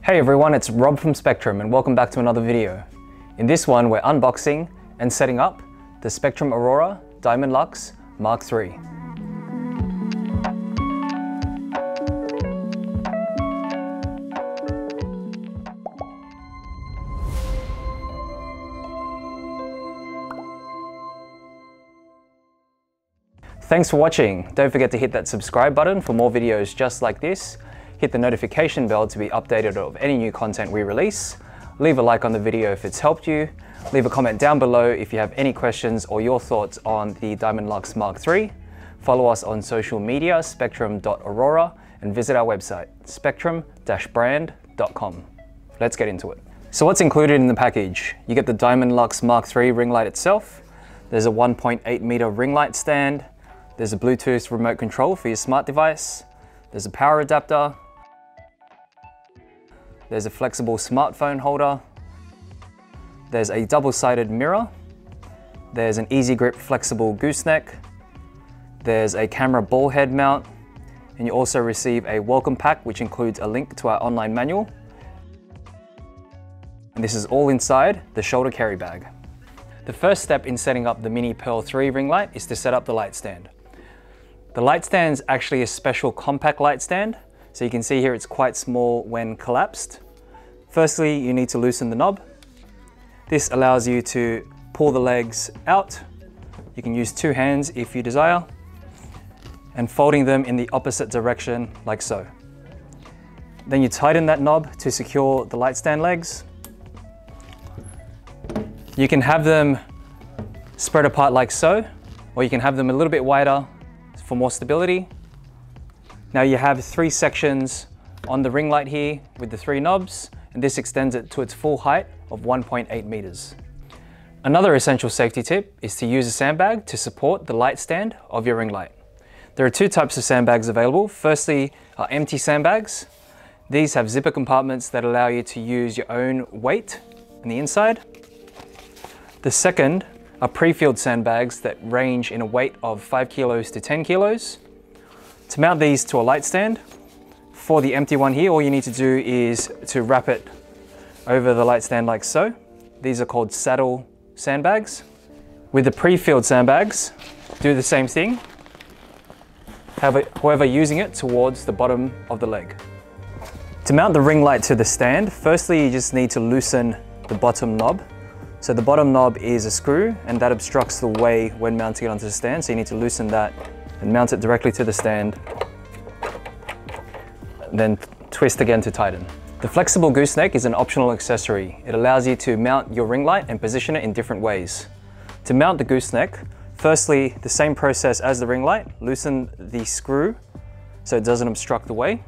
Hey everyone, it's Rob from Spektrum and welcome back to another video. In this one, we're unboxing and setting up the Spektrum Aurora Diamond Lux Mark III. Thanks for watching. Don't forget to hit that subscribe button for more videos just like this. Hit the notification bell to be updated of any new content we release. Leave a like on the video if it's helped you. Leave a comment down below if you have any questions or your thoughts on the Diamond Lux Mark III. Follow us on social media, spektrum.aurora, and visit our website, spektrum-brand.com. Let's get into it. So what's included in the package? You get the Diamond Lux Mark III ring light itself. There's a 1.8 meter ring light stand. There's a Bluetooth remote control for your smart device. There's a power adapter. There's a flexible smartphone holder. There's a double-sided mirror. There's an easy grip flexible gooseneck. There's a camera ball head mount. And you also receive a welcome pack, which includes a link to our online manual. And this is all inside the shoulder carry bag. The first step in setting up the Mini Pearl 3 ring light is to set up the light stand. The light stand is actually a special compact light stand. So you can see here it's quite small when collapsed. Firstly, you need to loosen the knob. This allows you to pull the legs out. You can use two hands if you desire, and folding them in the opposite direction like so. Then you tighten that knob to secure the light stand legs. You can have them spread apart like so, or you can have them a little bit wider for more stability. Now you have three sections on the ring light here with the three knobs, and this extends it to its full height of 1.8 meters. Another essential safety tip is to use a sandbag to support the light stand of your ring light. There are two types of sandbags available. Firstly, are empty sandbags. These have zipper compartments that allow you to use your own weight on the inside. The second are pre-filled sandbags that range in a weight of 5 kilos to 10 kilos. To mount these to a light stand, for the empty one here, all you need to do is to wrap it over the light stand like so. These are called saddle sandbags. With the pre-filled sandbags, do the same thing, however using it towards the bottom of the leg. To mount the ring light to the stand, firstly you just need to loosen the bottom knob. So the bottom knob is a screw and that obstructs the way when mounting it onto the stand, so you need to loosen that and mount it directly to the stand, then twist again to tighten. The flexible gooseneck is an optional accessory. It allows you to mount your ring light and position it in different ways. To mount the gooseneck, firstly, the same process as the ring light, loosen the screw so it doesn't obstruct the way.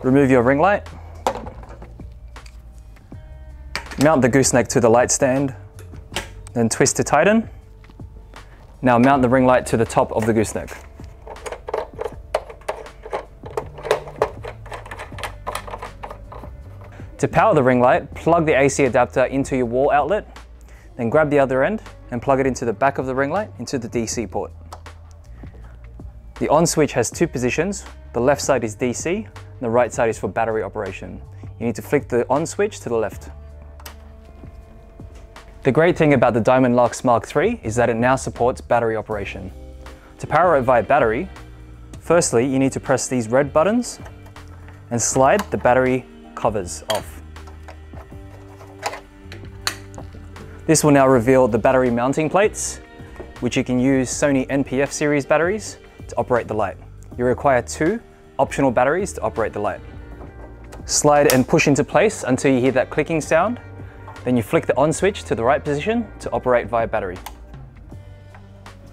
Remove your ring light. Mount the gooseneck to the light stand, then twist to tighten. Now mount the ring light to the top of the gooseneck. To power the ring light, plug the AC adapter into your wall outlet, then grab the other end and plug it into the back of the ring light into the DC port. The on switch has two positions. The left side is DC, and the right side is for battery operation. You need to flick the on switch to the left. The great thing about the Diamond Lux Mark III is that it now supports battery operation. To power it via battery, firstly you need to press these red buttons and slide the battery covers off. This will now reveal the battery mounting plates, which you can use Sony NP-F series batteries to operate the light. You require two optional batteries to operate the light. Slide and push into place until you hear that clicking sound. Then you flick the on switch to the right position to operate via battery.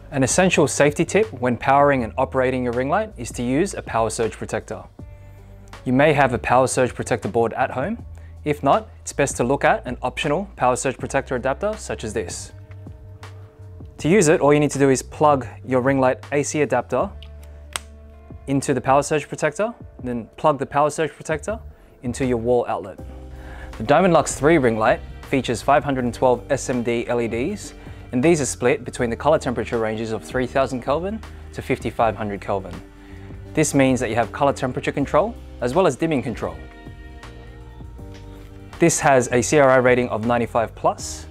An essential safety tip when powering and operating your ring light is to use a power surge protector. You may have a power surge protector board at home. If not, it's best to look at an optional power surge protector adapter such as this. To use it, all you need to do is plug your ring light AC adapter into the power surge protector, then plug the power surge protector into your wall outlet. The Diamond Lux 3 ring light features 512 SMD LEDs, and these are split between the color temperature ranges of 3000 Kelvin to 5500 Kelvin. This means that you have color temperature control as well as dimming control. This has a CRI rating of 95 plus,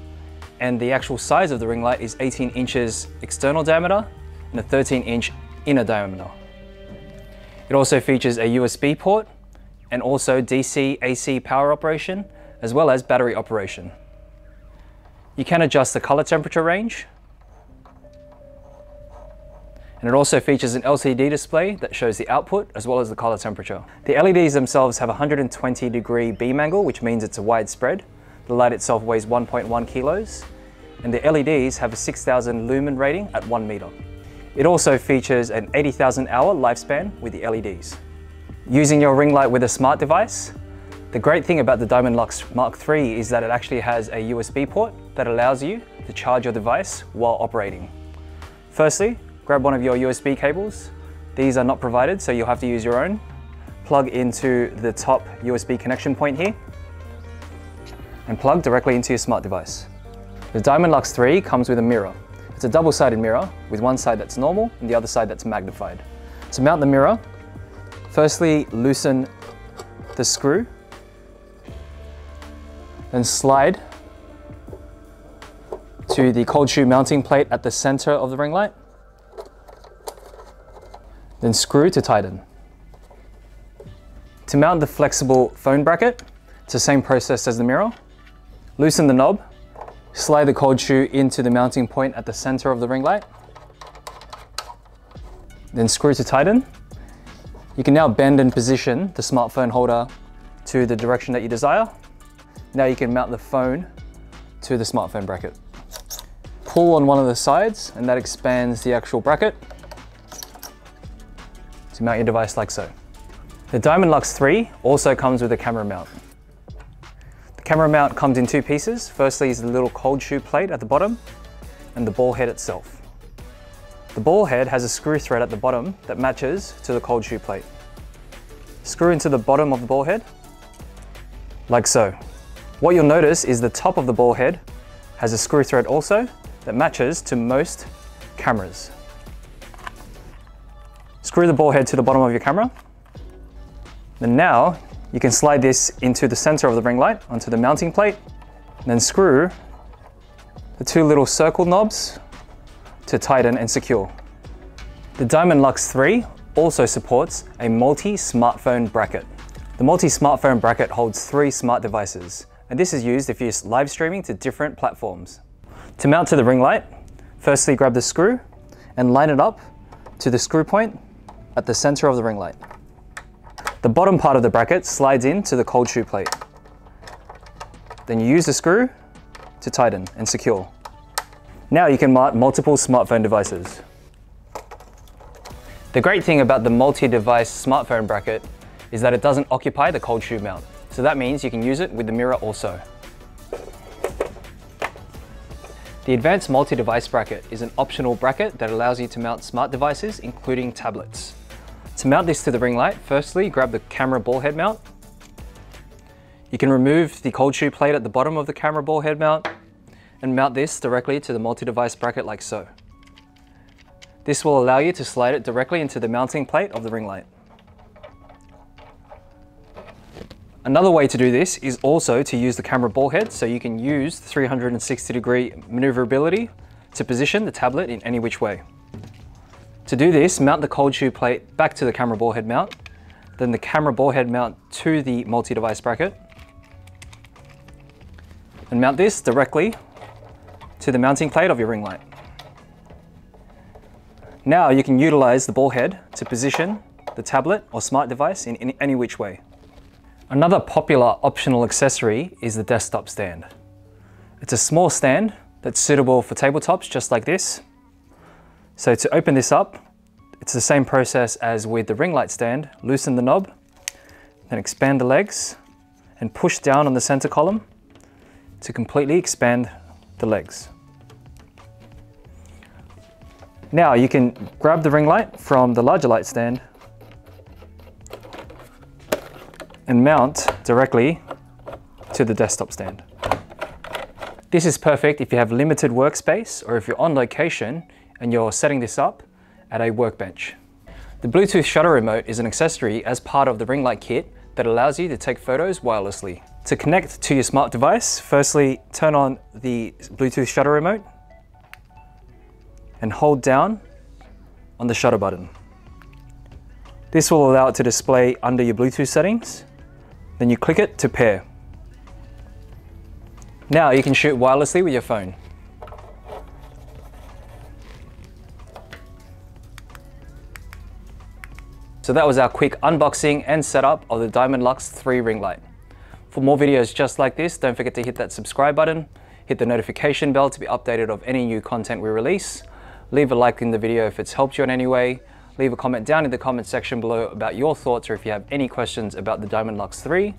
and the actual size of the ring light is 18 inches external diameter and a 13-inch inner diameter. It also features a USB port and also DC AC power operation, as well as battery operation. You can adjust the color temperature range, and it also features an LCD display that shows the output as well as the color temperature. The LEDs themselves have a 120-degree beam angle, which means it's a wide spread. The light itself weighs 1.1 kilos, and the LEDs have a 6,000 lumen rating at 1 meter. It also features an 80,000 hour lifespan with the LEDs. Using your ring light with a smart device, the great thing about the Diamond Lux Mark III is that it actually has a USB port that allows you to charge your device while operating. Firstly, grab one of your USB cables. These are not provided, so you'll have to use your own. Plug into the top USB connection point here and plug directly into your smart device. The Diamond Lux III comes with a mirror. It's a double-sided mirror with one side that's normal and the other side that's magnified. To mount the mirror, firstly loosen the screw, then slide to the cold shoe mounting plate at the center of the ring light. Then screw to tighten. To mount the flexible phone bracket, it's the same process as the mirror. Loosen the knob, slide the cold shoe into the mounting point at the center of the ring light. Then screw to tighten. You can now bend and position the smartphone holder to the direction that you desire. Now you can mount the phone to the smartphone bracket. Pull on one of the sides and that expands the actual bracket to mount your device like so. The Diamond Lux III also comes with a camera mount. The camera mount comes in two pieces. Firstly is the little cold shoe plate at the bottom and the ball head itself. The ball head has a screw thread at the bottom that matches to the cold shoe plate. Screw into the bottom of the ball head, like so. What you'll notice is the top of the ball head has a screw thread also that matches to most cameras. Screw the ball head to the bottom of your camera. Then now you can slide this into the center of the ring light onto the mounting plate, and then screw the two little circle knobs to tighten and secure. The Diamond Lux III also supports a multi-smartphone bracket. The multi-smartphone bracket holds 3 smart devices, and this is used if you're live streaming to different platforms. To mount to the ring light, firstly grab the screw and line it up to the screw point at the center of the ring light. The bottom part of the bracket slides into the cold shoe plate. Then you use the screw to tighten and secure. Now you can mount multiple smartphone devices. The great thing about the multi-device smartphone bracket is that it doesn't occupy the cold shoe mount. So that means you can use it with the mirror also. The Advanced Multi-Device Bracket is an optional bracket that allows you to mount smart devices, including tablets. To mount this to the ring light, firstly grab the camera ball head mount. You can remove the cold shoe plate at the bottom of the camera ball head mount and mount this directly to the multi-device bracket like so. This will allow you to slide it directly into the mounting plate of the ring light. Another way to do this is also to use the camera ball head, so you can use the 360-degree maneuverability to position the tablet in any which way. To do this, mount the cold shoe plate back to the camera ball head mount, then the camera ball head mount to the multi-device bracket, and mount this directly to the mounting plate of your ring light. Now you can utilize the ball head to position the tablet or smart device in any which way. Another popular optional accessory is the desktop stand. It's a small stand that's suitable for tabletops just like this. So to open this up, it's the same process as with the ring light stand. Loosen the knob, then expand the legs and push down on the center column to completely expand the legs. Now you can grab the ring light from the larger light stand and mount directly to the desktop stand. This is perfect if you have limited workspace or if you're on location and you're setting this up at a workbench. The Bluetooth shutter remote is an accessory as part of the ring light kit that allows you to take photos wirelessly. To connect to your smart device, firstly turn on the Bluetooth shutter remote and hold down on the shutter button. This will allow it to display under your Bluetooth settings. Then you click it to pair. Now you can shoot wirelessly with your phone. So that was our quick unboxing and setup of the Diamond Luxe 3 ring light. For more videos just like this, don't forget to hit that subscribe button, hit the notification bell to be updated of any new content we release. Leave a like in the video if it's helped you in any way. Leave a comment down in the comment section below about your thoughts or if you have any questions about the Diamond Luxe 3.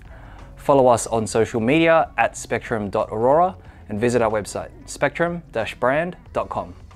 Follow us on social media at spectrum.aurora and visit our website, spectrum-brand.com.